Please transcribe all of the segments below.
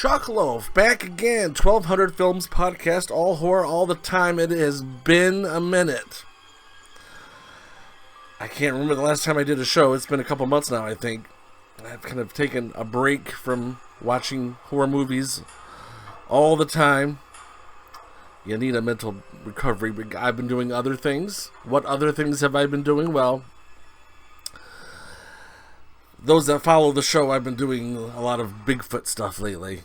Chuckloaf, back again. 1200 Films podcast, all horror, all the time. It has been a minute. I can't remember the last time I did a show. It's been a couple months now, I think. I've kind of taken a break from watching horror movies all the time. You need a mental recovery. I've been doing other things. What other things have I been doing? Well, those that follow the show, I've been doing a lot of Bigfoot stuff lately.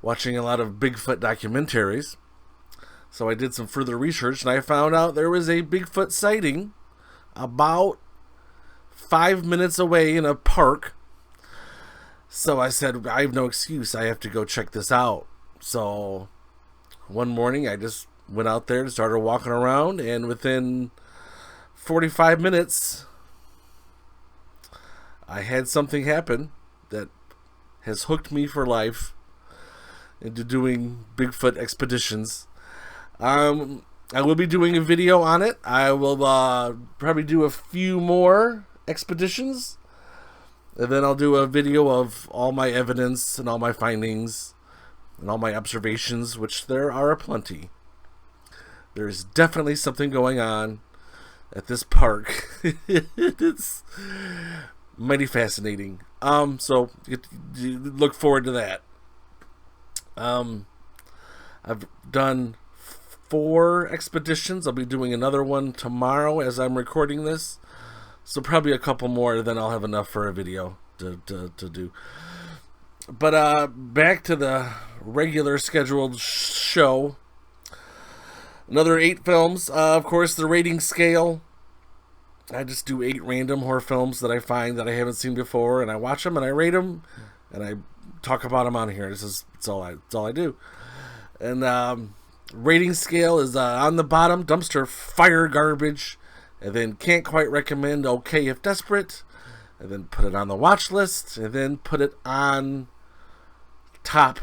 Watching a lot of Bigfoot documentaries. So I did some further research and I found out there was a Bigfoot sighting about 5 minutes away in a park. So I said, I have no excuse. I have to go check this out. So one morning I just went out there and started walking around, and within 45 minutes I had something happen that has hooked me for life into doing Bigfoot expeditions. I will be doing a video on it. I will probably do a few more expeditions, and then I'll do a video of all my evidence and all my findings and all my observations, which there are plenty. There's definitely something going on at this park. It's mighty fascinating. So you look forward to that. I've done 4 expeditions. I'll be doing another one tomorrow as I'm recording this. So probably a couple more, then I'll have enough for a video to do. But back to the regular scheduled show. Another 8 films. Of course, the rating scale. I just do 8 random horror films that I find that I haven't seen before, and I watch them and I rate them, and I talk about them on here. It's all I do. And rating scale is on the bottom, dumpster fire garbage, and then can't quite recommend, okay if desperate, and then put it on the watch list, and then put it on top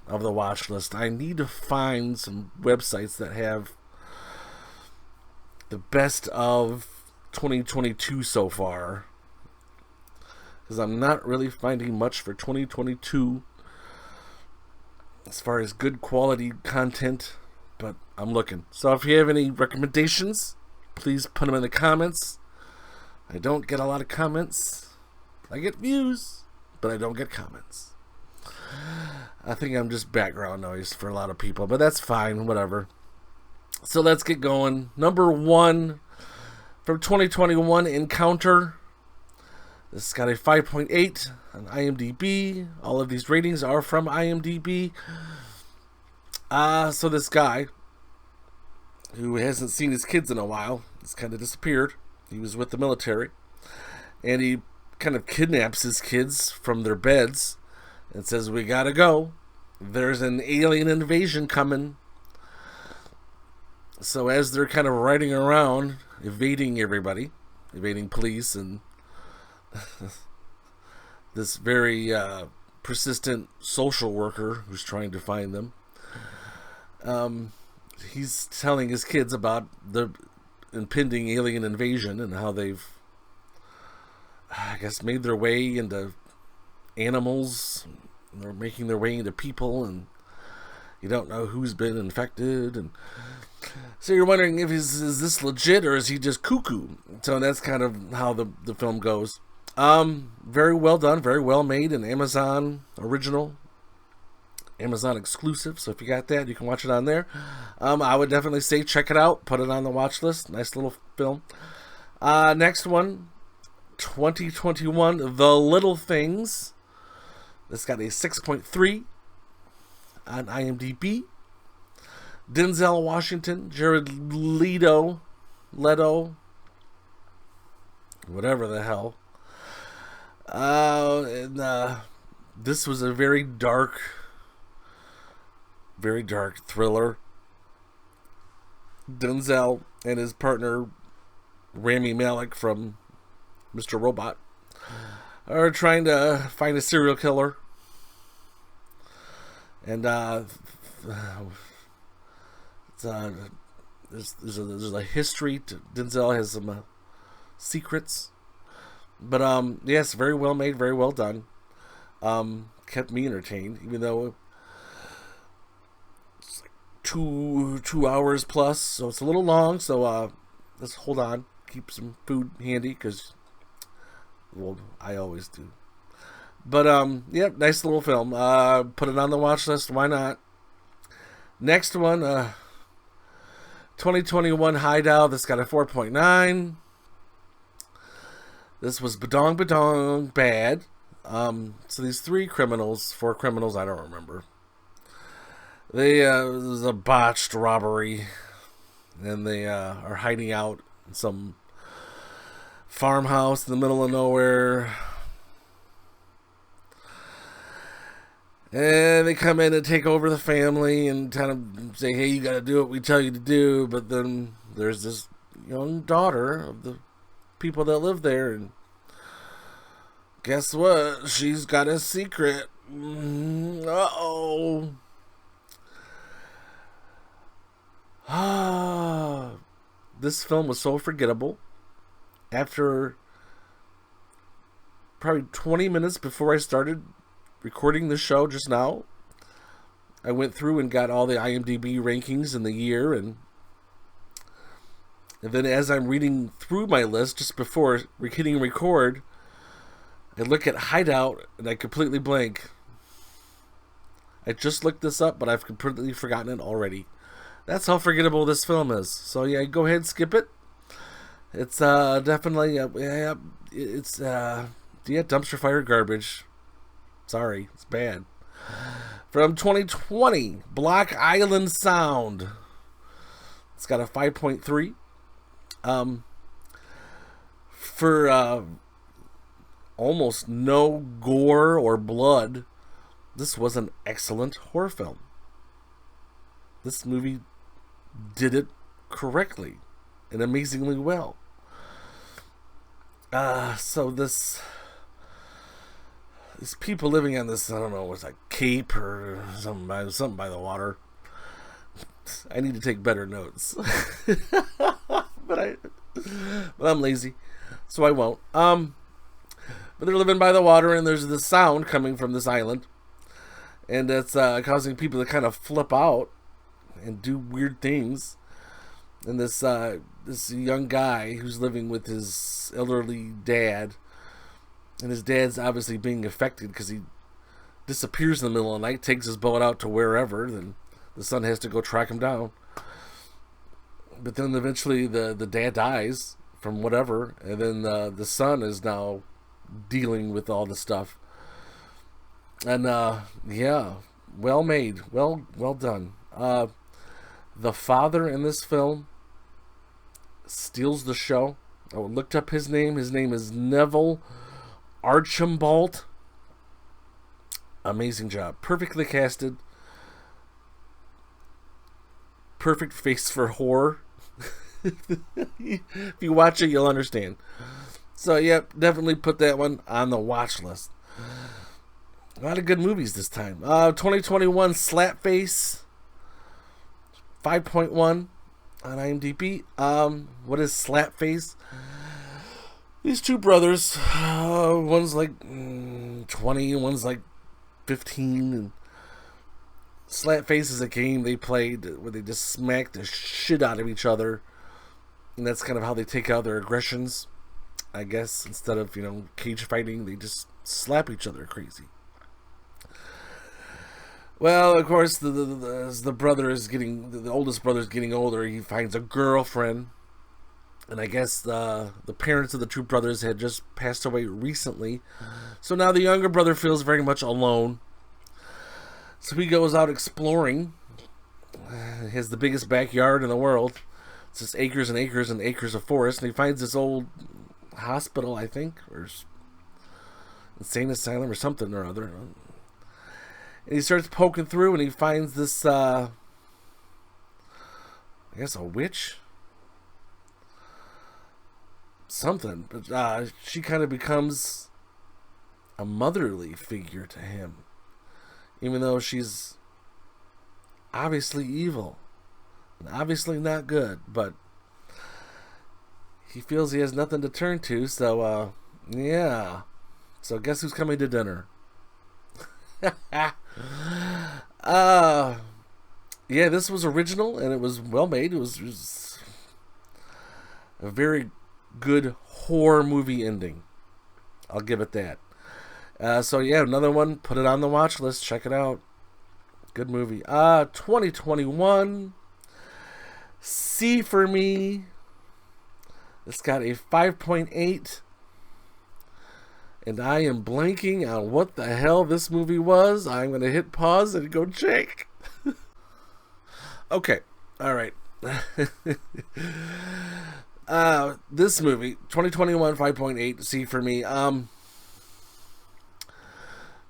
of the watch list. I need to find some websites that have the best of 2022 so far, because I'm not really finding much for 2022 as far as good quality content, but I'm looking. So if you have any recommendations, please put them in the comments. I don't get a lot of comments. I get views, but I don't get comments. I think I'm just background noise for a lot of people, but that's fine, whatever. So let's get going. Number 1 from 2021, Encounter. This got a 5.8 on IMDb. All of these ratings are from IMDb. So this guy, who hasn't seen his kids in a while, has kind of disappeared. He was with the military, and he kind of kidnaps his kids from their beds and says, we gotta go. There's an alien invasion coming. So as they're kind of riding around, evading everybody, evading police and this very persistent social worker who's trying to find them, he's telling his kids about the impending alien invasion and how they've, I guess, made their way into animals. They're making their way into people, and you don't know who's been infected, and so you're wondering if is this legit or is he just cuckoo? So that's kind of how the film goes. Very well done, very well made, an Amazon original, Amazon exclusive. So if you got that, you can watch it on there. I would definitely say check it out, put it on the watch list. Nice little film. Next one, 2021, The Little Things. This got a 6.3 on IMDb. Denzel Washington, Jared Leto, whatever the hell. This was a very dark thriller. Denzel and his partner Rami Malek from Mr. Robot are trying to find a serial killer, and there's a history. Denzel has some secrets, but yes, very well made, very well done. Kept me entertained, even though it's like two hours plus, so it's a little long. So let's hold on, keep some food handy, because, well, I always do. But yeah, nice little film. Put it on the watch list. Why not? Next one, 2021 Hideout. This got a 4.9. This was badong bad. So these four criminals, I don't remember. It was a botched robbery, and they are hiding out in some farmhouse in the middle of nowhere. And they come in and take over the family and kind of say, hey, you got to do what we tell you to do. But then there's this young daughter of the people that live there, and guess what? She's got a secret. Uh-oh. This film was so forgettable. After probably 20 minutes before I started recording the show just now, I went through and got all the IMDb rankings in the year, and then as I'm reading through my list just before hitting record, I look at Hideout and I completely blank. I just looked this up, but I've completely forgotten it already. That's how forgettable this film is. So yeah, go ahead, skip it. It's definitely it's dumpster fire garbage. Sorry, it's bad. From 2020, Block Island Sound. It's got a 5.3. For almost no gore or blood, this was an excellent horror film. This movie did it correctly and amazingly well. So these people living on this, I don't know, it's like cape or something by the water. I need to take better notes. but I'm lazy, so I won't. But they're living by the water, and there's this sound coming from this island, and it's causing people to kind of flip out and do weird things. And this young guy who's living with his elderly dad, and his dad's obviously being affected because he disappears in the middle of the night, takes his boat out to wherever, then the son has to go track him down. But then eventually the dad dies from whatever, and then the son is now dealing with all the stuff. And yeah, well made, well done. The father in this film steals the show. I looked up his name. His name is Neville Archibald. Amazing job. Perfectly casted. Perfect face for horror. If you watch it, you'll understand. So, yep, definitely put that one on the watch list. A lot of good movies this time. 2021 Slapface. 5.1 on IMDb. What is Slapface? These two brothers, one's like 20, one's like 15. And Slapface is a game they played where they just smack the shit out of each other, and that's kind of how they take out their aggressions, I guess. Instead of, cage fighting, they just slap each other crazy. Well, of course, as the brother is getting, the oldest brother is getting older, he finds a girlfriend, and I guess the parents of the two brothers had just passed away recently, so now the younger brother feels very much alone. So he goes out exploring. He has the biggest backyard in the world. It's just acres and acres and acres of forest, and he finds this old hospital, I think, or insane asylum or something or other. And he starts poking through, and he finds this, I guess a witch? Something. But she kind of becomes a motherly figure to him. Even though she's obviously evil. And obviously not good. But he feels he has nothing to turn to, so, yeah. So guess who's coming to dinner? Yeah, this was original and it was well made. It was a very good horror movie ending. I'll give it that. So yeah, another one. Put it on the watch list. Check it out. Good movie. 2021. C for Me. It's got a 5.8. And I am blanking on what the hell this movie was. I'm going to hit pause and go check. Okay. All right. This movie, 2021, 5.8, C for Me.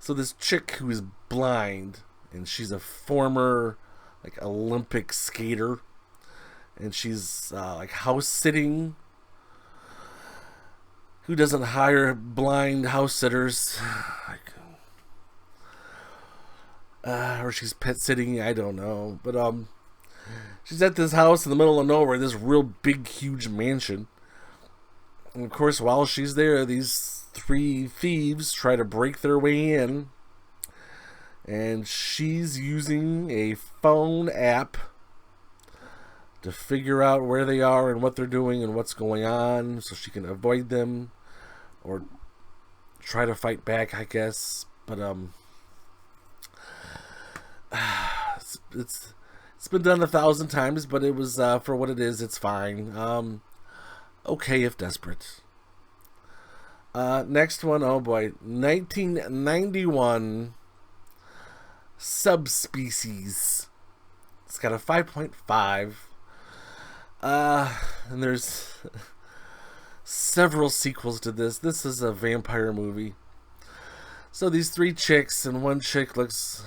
So this chick who is blind, and she's a former, like, Olympic skater, and she's, like, house sitting. Who doesn't hire blind house sitters? Or she's pet sitting, I don't know. But she's at this house in the middle of nowhere, this real big, huge mansion. And of course, while she's there, these 3 thieves try to break their way in. And she's using a phone app to figure out where they are and what they're doing and what's going on, so she can avoid them or try to fight back, I guess. But it's been done 1,000 times, but it was for what it is. It's fine. Okay if desperate. Next one, oh boy, 1991 Subspecies. It's got a 5.5. And there's several sequels to this. This is a vampire movie. So these 3 chicks, and one chick looks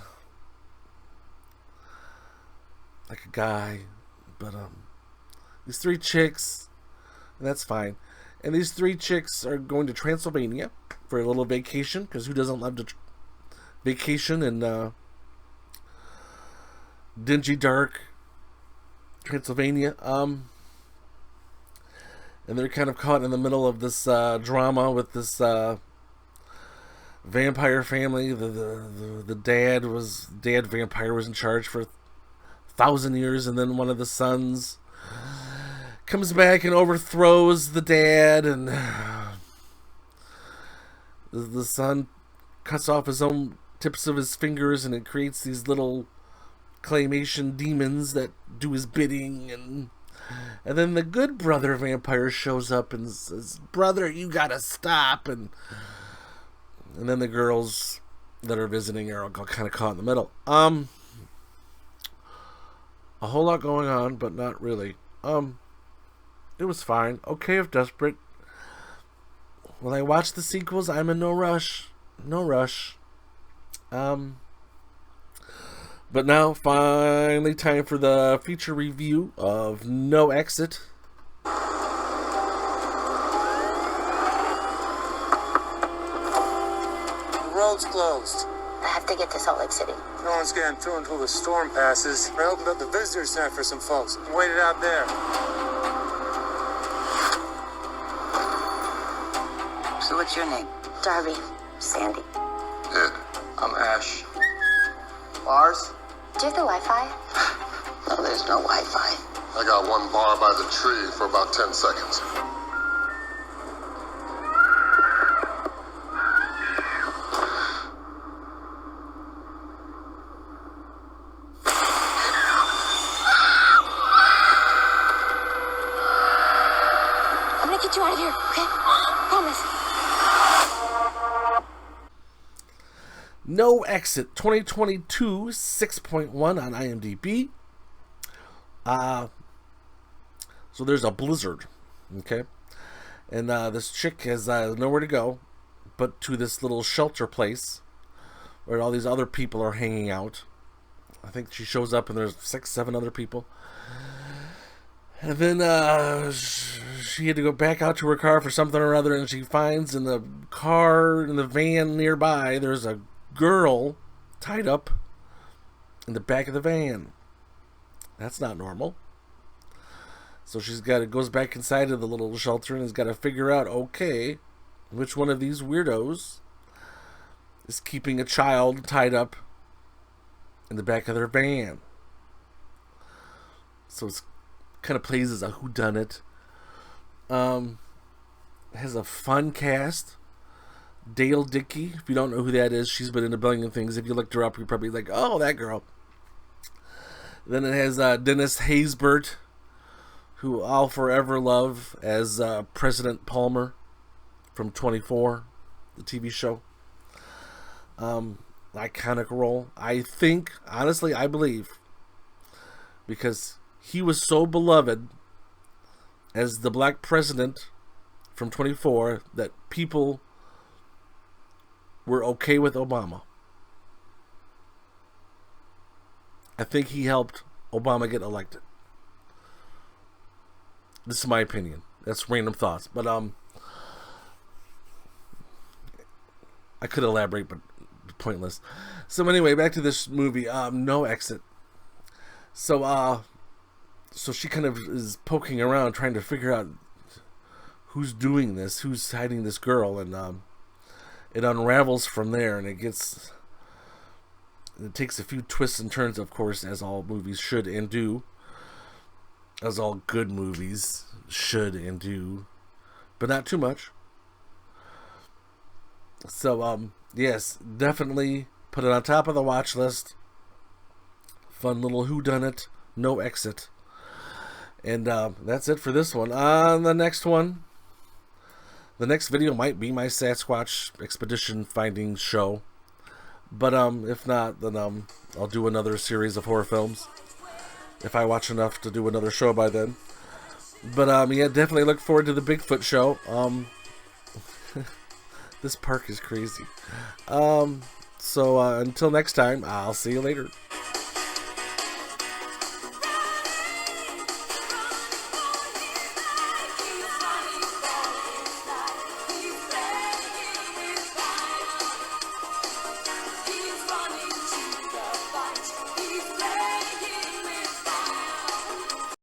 like a guy, but these 3 chicks, and that's fine. And these 3 chicks are going to Transylvania for a little vacation, because who doesn't love to vacation in dingy, dark Transylvania? And they're kind of caught in the middle of this drama with this vampire family. The dad vampire was in charge for 1,000 years, and then one of the sons comes back and overthrows the dad, and the son cuts off his own tips of his fingers, and it creates these little claymation demons that do his bidding, and then the good brother vampire shows up and says, "Brother, you gotta stop," and then the girls that are visiting are all kind of caught in the middle. A whole lot going on, but not really. It was fine. Okay if desperate. When I watch the sequels, I'm in no rush. No rush. But now, finally, time for the feature review of No Exit. The road's closed. I have to get to Salt Lake City. No one's getting through until the storm passes. I opened up the visitor center for some folks and waited out there. So what's your name? Darby. Sandy. Ed. I'm Ash. Bars? Do you have the Wi-Fi? No, there's no Wi-Fi. I got one bar by the tree for about 10 seconds. I'm gonna get you out of here, okay? Promise. No Exit 2022, 6.1 on IMDb. So there's a blizzard, okay? And this chick has nowhere to go but to this little shelter place where all these other people are hanging out. I think she shows up and there's 6, 7 other people. And then she had to go back out to her car for something or other, and she finds in the van nearby, there's a girl tied up in the back of the van. That's not normal. So goes back inside of the little shelter and has got to figure out, okay, which one of these weirdos is keeping a child tied up in the back of their van. So it's kind of plays as a whodunit. Has a fun cast. Dale Dickey, if you don't know who that is, she's been in a billion things. If you looked her up, you're probably like, oh, that girl. Then it has Dennis Haysbert, who I'll forever love as President Palmer from 24, the TV show. Iconic role. I think, honestly, I believe, because he was so beloved as the black president from 24 that people were okay with Obama. I think he helped Obama get elected. This is my opinion. That's random thoughts. But I could elaborate, but pointless. So anyway, back to this movie. No Exit. So she kind of is poking around trying to figure out who's doing this, who's hiding this girl, and it unravels from there, and it takes a few twists and turns, of course, as all movies should and do, as all good movies should and do, but not too much. So yes, definitely put it on top of the watch list. Fun little whodunit, No Exit. And that's it for this one. On the next one, the next video might be my Sasquatch expedition finding show. But if not, then I'll do another series of horror films. If I watch enough to do another show by then. But yeah, definitely look forward to the Bigfoot show. This park is crazy. So until next time, I'll see you later.